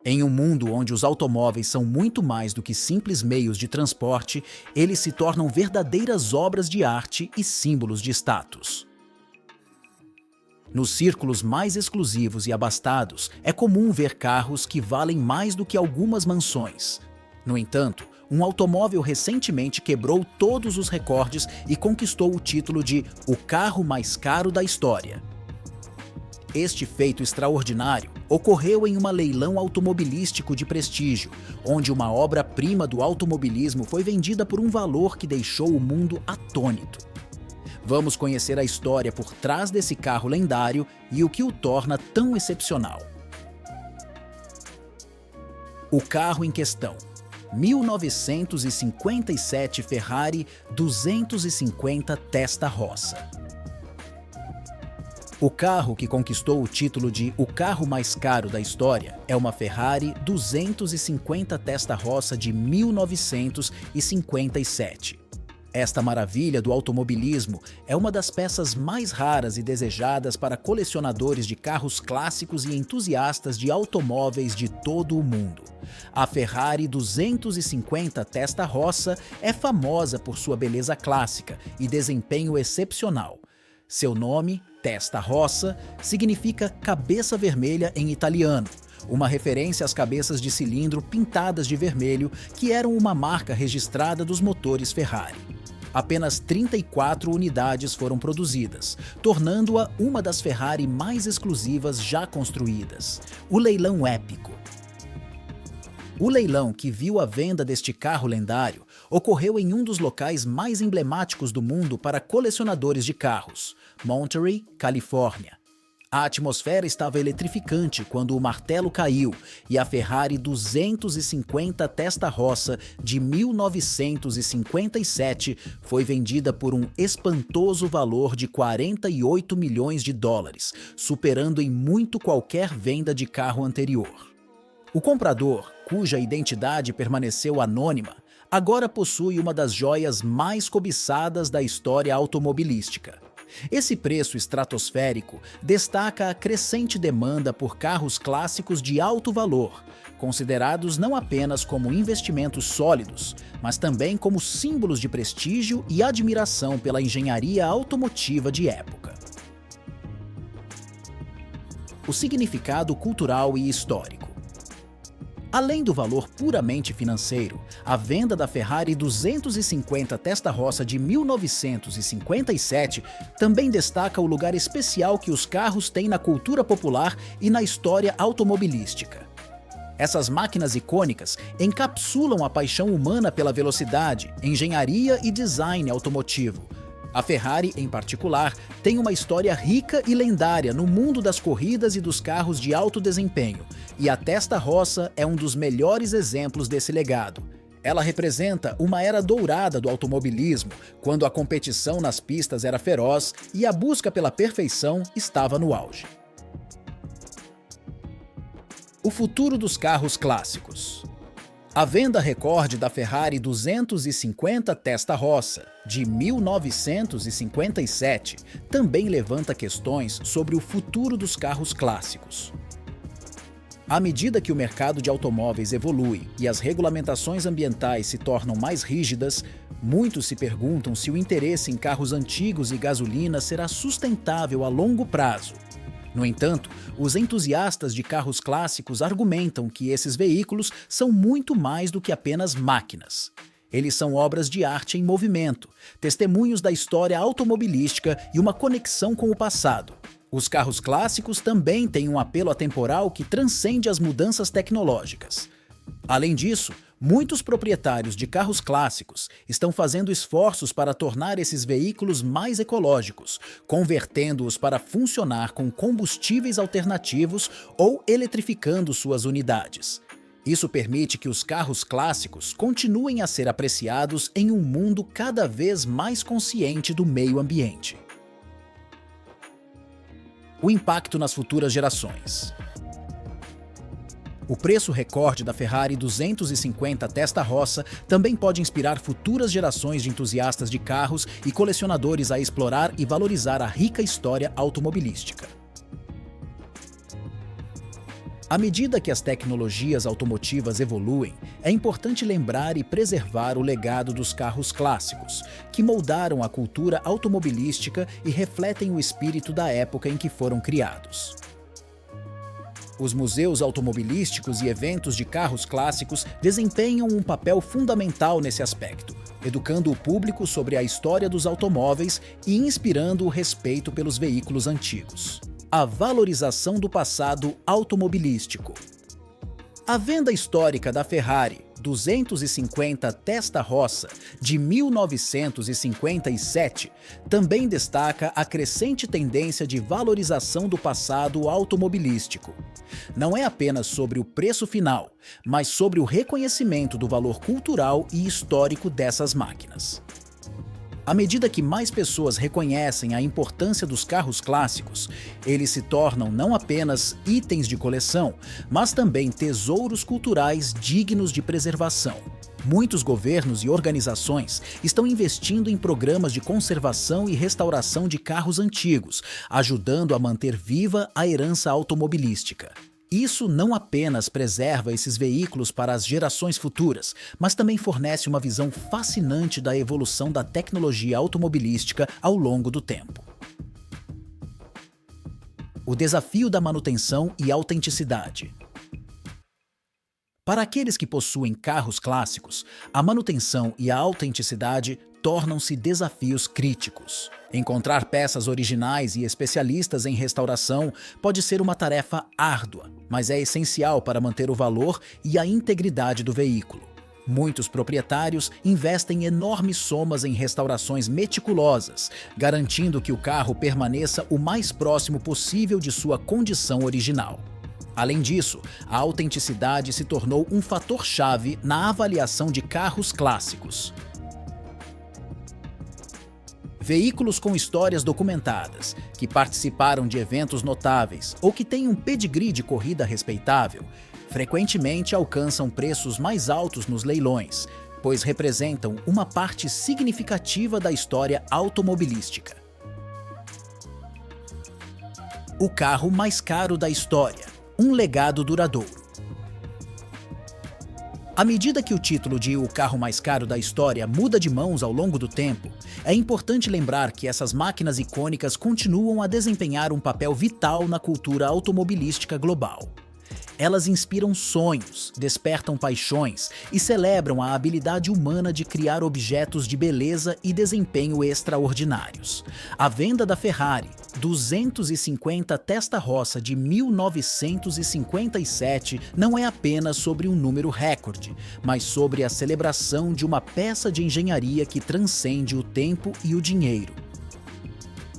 Em um mundo onde os automóveis são muito mais do que simples meios de transporte, eles se tornam verdadeiras obras de arte e símbolos de status. Nos círculos mais exclusivos e abastados, é comum ver carros que valem mais do que algumas mansões. No entanto, um automóvel recentemente quebrou todos os recordes e conquistou o título de o carro mais caro da história. Este feito extraordinário ocorreu em um leilão automobilístico de prestígio, onde uma obra-prima do automobilismo foi vendida por um valor que deixou o mundo atônito. Vamos conhecer a história por trás desse carro lendário e o que o torna tão excepcional. O carro em questão: 1957 Ferrari 250 Testa-Rossa. O carro que conquistou o título de o carro mais caro da história é uma Ferrari 250 Testa-Rossa de 1957. Esta maravilha do automobilismo é uma das peças mais raras e desejadas para colecionadores de carros clássicos e entusiastas de automóveis de todo o mundo. A Ferrari 250 Testa-Rossa é famosa por sua beleza clássica e desempenho excepcional. Seu nome, Testa-Rossa, significa cabeça vermelha em italiano, uma referência às cabeças de cilindro pintadas de vermelho que eram uma marca registrada dos motores Ferrari. Apenas 34 unidades foram produzidas, tornando-a uma das Ferrari mais exclusivas já construídas. O leilão épico. O leilão que viu a venda deste carro lendário ocorreu em um dos locais mais emblemáticos do mundo para colecionadores de carros, Monterey, Califórnia. A atmosfera estava eletrificante quando o martelo caiu e a Ferrari 250 Testa-Rossa de 1957 foi vendida por um espantoso valor de 48 milhões de dólares, superando em muito qualquer venda de carro anterior. O comprador, cuja identidade permaneceu anônima, agora possui uma das joias mais cobiçadas da história automobilística. Esse preço estratosférico destaca a crescente demanda por carros clássicos de alto valor, considerados não apenas como investimentos sólidos, mas também como símbolos de prestígio e admiração pela engenharia automotiva de época. O significado cultural e histórico. Além do valor puramente financeiro, a venda da Ferrari 250 Testa-Rossa de 1957 também destaca o lugar especial que os carros têm na cultura popular e na história automobilística. Essas máquinas icônicas encapsulam a paixão humana pela velocidade, engenharia e design automotivo. A Ferrari, em particular, tem uma história rica e lendária no mundo das corridas e dos carros de alto desempenho, e a Testa-Rossa é um dos melhores exemplos desse legado. Ela representa uma era dourada do automobilismo, quando a competição nas pistas era feroz e a busca pela perfeição estava no auge. O futuro dos carros clássicos. A venda recorde da Ferrari 250 Testa-Rossa, de 1957, também levanta questões sobre o futuro dos carros clássicos. À medida que o mercado de automóveis evolui e as regulamentações ambientais se tornam mais rígidas, muitos se perguntam se o interesse em carros antigos e gasolina será sustentável a longo prazo. No entanto, os entusiastas de carros clássicos argumentam que esses veículos são muito mais do que apenas máquinas. Eles são obras de arte em movimento, testemunhos da história automobilística e uma conexão com o passado. Os carros clássicos também têm um apelo atemporal que transcende as mudanças tecnológicas. Além disso, muitos proprietários de carros clássicos estão fazendo esforços para tornar esses veículos mais ecológicos, convertendo-os para funcionar com combustíveis alternativos ou eletrificando suas unidades. Isso permite que os carros clássicos continuem a ser apreciados em um mundo cada vez mais consciente do meio ambiente. O impacto nas futuras gerações. O preço recorde da Ferrari 250 Testa-Rossa também pode inspirar futuras gerações de entusiastas de carros e colecionadores a explorar e valorizar a rica história automobilística. À medida que as tecnologias automotivas evoluem, é importante lembrar e preservar o legado dos carros clássicos, que moldaram a cultura automobilística e refletem o espírito da época em que foram criados. Os museus automobilísticos e eventos de carros clássicos desempenham um papel fundamental nesse aspecto, educando o público sobre a história dos automóveis e inspirando o respeito pelos veículos antigos. A valorização do passado automobilístico. A venda histórica da Ferrari 250 Testarossa de 1957 também destaca a crescente tendência de valorização do passado automobilístico. Não é apenas sobre o preço final, mas sobre o reconhecimento do valor cultural e histórico dessas máquinas. À medida que mais pessoas reconhecem a importância dos carros clássicos, eles se tornam não apenas itens de coleção, mas também tesouros culturais dignos de preservação. Muitos governos e organizações estão investindo em programas de conservação e restauração de carros antigos, ajudando a manter viva a herança automobilística. Isso não apenas preserva esses veículos para as gerações futuras, mas também fornece uma visão fascinante da evolução da tecnologia automobilística ao longo do tempo. O desafio da manutenção e autenticidade. Para aqueles que possuem carros clássicos, a manutenção e a autenticidade tornam-se desafios críticos. Encontrar peças originais e especialistas em restauração pode ser uma tarefa árdua, mas é essencial para manter o valor e a integridade do veículo. Muitos proprietários investem enormes somas em restaurações meticulosas, garantindo que o carro permaneça o mais próximo possível de sua condição original. Além disso, a autenticidade se tornou um fator-chave na avaliação de carros clássicos. Veículos com histórias documentadas, que participaram de eventos notáveis ou que têm um pedigree de corrida respeitável, frequentemente alcançam preços mais altos nos leilões, pois representam uma parte significativa da história automobilística. O carro mais caro da história, um legado duradouro. À medida que o título de O Carro Mais Caro da História muda de mãos ao longo do tempo, é importante lembrar que essas máquinas icônicas continuam a desempenhar um papel vital na cultura automobilística global. Elas inspiram sonhos, despertam paixões e celebram a habilidade humana de criar objetos de beleza e desempenho extraordinários. A venda da Ferrari 250 Testarossa de 1957 não é apenas sobre um número recorde, mas sobre a celebração de uma peça de engenharia que transcende o tempo e o dinheiro.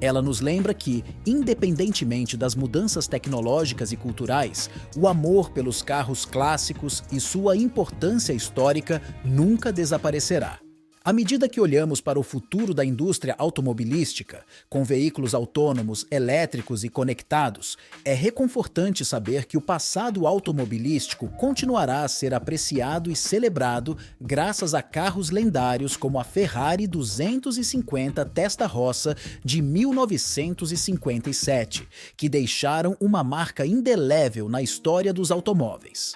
Ela nos lembra que, independentemente das mudanças tecnológicas e culturais, o amor pelos carros clássicos e sua importância histórica nunca desaparecerá. À medida que olhamos para o futuro da indústria automobilística, com veículos autônomos, elétricos e conectados, é reconfortante saber que o passado automobilístico continuará a ser apreciado e celebrado graças a carros lendários como a Ferrari 250 Testarossa de 1957, que deixaram uma marca indelével na história dos automóveis.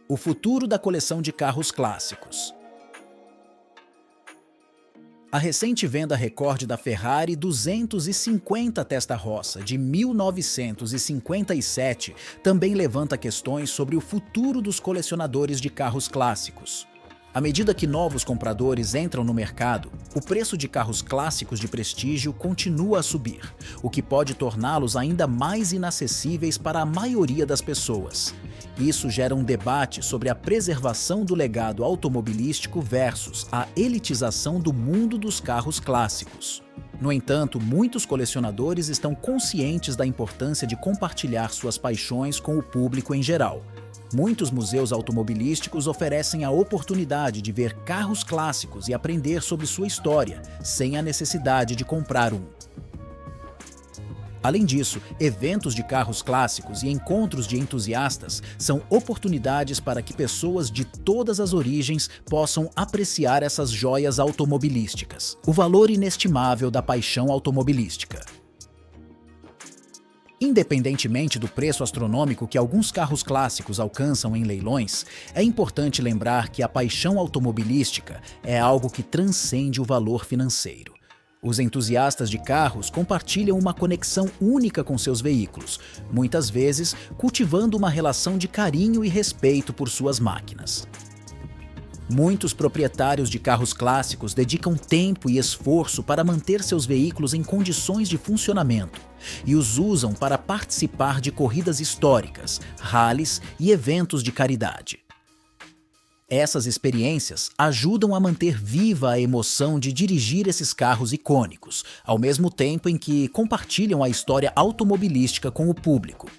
O futuro da coleção de carros clássicos. A recente venda recorde da Ferrari 250 Testarossa de 1957 também levanta questões sobre o futuro dos colecionadores de carros clássicos. À medida que novos compradores entram no mercado, o preço de carros clássicos de prestígio continua a subir, o que pode torná-los ainda mais inacessíveis para a maioria das pessoas. Isso gera um debate sobre a preservação do legado automobilístico versus a elitização do mundo dos carros clássicos. No entanto, muitos colecionadores estão conscientes da importância de compartilhar suas paixões com o público em geral. Muitos museus automobilísticos oferecem a oportunidade de ver carros clássicos e aprender sobre sua história, sem a necessidade de comprar um. Além disso, eventos de carros clássicos e encontros de entusiastas são oportunidades para que pessoas de todas as origens possam apreciar essas joias automobilísticas. O valor inestimável da paixão automobilística. Independentemente do preço astronômico que alguns carros clássicos alcançam em leilões, é importante lembrar que a paixão automobilística é algo que transcende o valor financeiro. Os entusiastas de carros compartilham uma conexão única com seus veículos, muitas vezes cultivando uma relação de carinho e respeito por suas máquinas. Muitos proprietários de carros clássicos dedicam tempo e esforço para manter seus veículos em condições de funcionamento e os usam para participar de corridas históricas, rallies e eventos de caridade. Essas experiências ajudam a manter viva a emoção de dirigir esses carros icônicos, ao mesmo tempo em que compartilham a história automobilística com o público.